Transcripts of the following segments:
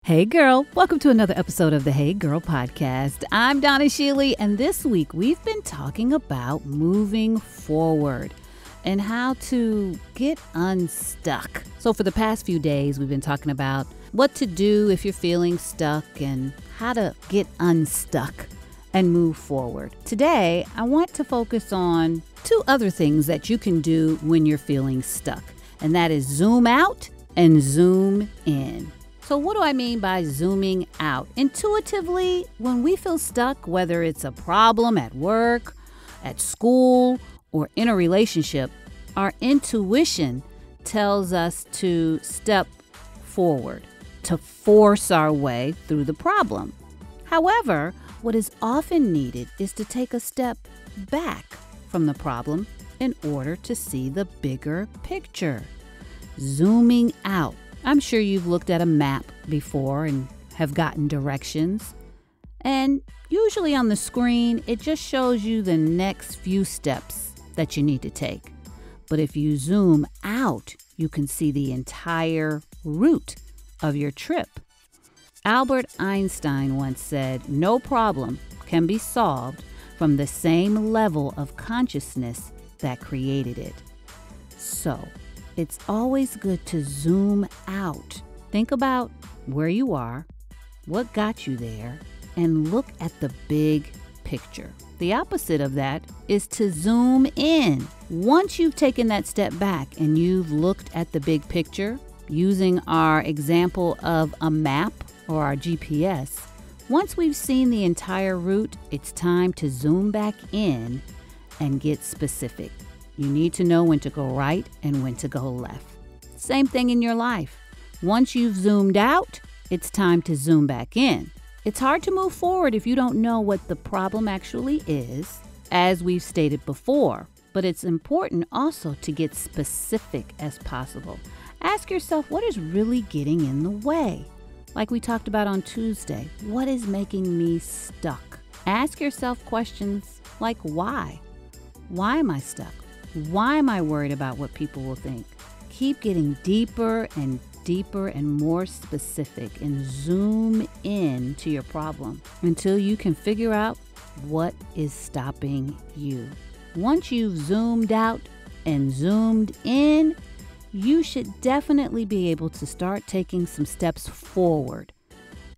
Hey girl, welcome to another episode of the Hey Girl podcast. I'm Donna H.E.Y, and this week we've been talking about moving forward and how to get unstuck. So for the past few days, we've been talking about what to do if you're feeling stuck and how to get unstuck and move forward. Today, I want to focus on two other things that you can do when you're feeling stuck, and that is zoom out and zoom in. So what do I mean by zooming out? Intuitively, when we feel stuck, whether it's a problem at work, at school, or in a relationship, our intuition tells us to step forward, to force our way through the problem. However, what is often needed is to take a step back from the problem in order to see the bigger picture. Zooming out. I'm sure you've looked at a map before and have gotten directions. And usually on the screen, it just shows you the next few steps that you need to take. But if you zoom out, you can see the entire route of your trip. Albert Einstein once said, "No problem can be solved from the same level of consciousness that created it." So, it's always good to zoom out. Think about where you are, what got you there, and look at the big picture. The opposite of that is to zoom in. Once you've taken that step back and you've looked at the big picture, using our example of a map or our GPS, once we've seen the entire route, it's time to zoom back in and get specific. You need to know when to go right and when to go left. Same thing in your life. Once you've zoomed out, it's time to zoom back in. It's hard to move forward if you don't know what the problem actually is, as we've stated before. But it's important also to get specific as possible. Ask yourself, what is really getting in the way? Like we talked about on Tuesday, what is making me stuck? Ask yourself questions like why? Why am I stuck? Why am I worried about what people will think? Keep getting deeper and deeper and more specific and zoom in to your problem until you can figure out what is stopping you. Once you've zoomed out and zoomed in, you should definitely be able to start taking some steps forward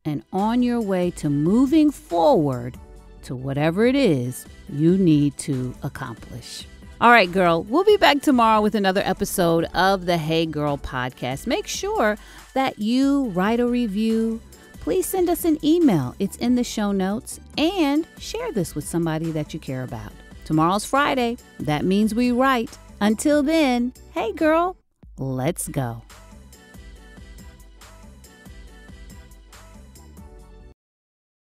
and on your way to moving forward to whatever it is you need to accomplish. All right, girl, we'll be back tomorrow with another episode of the Hey Girl podcast. Make sure that you write a review. Please send us an email. It's in the show notes. And share this with somebody that you care about. Tomorrow's Friday. That means we write. Until then, hey, girl, let's go.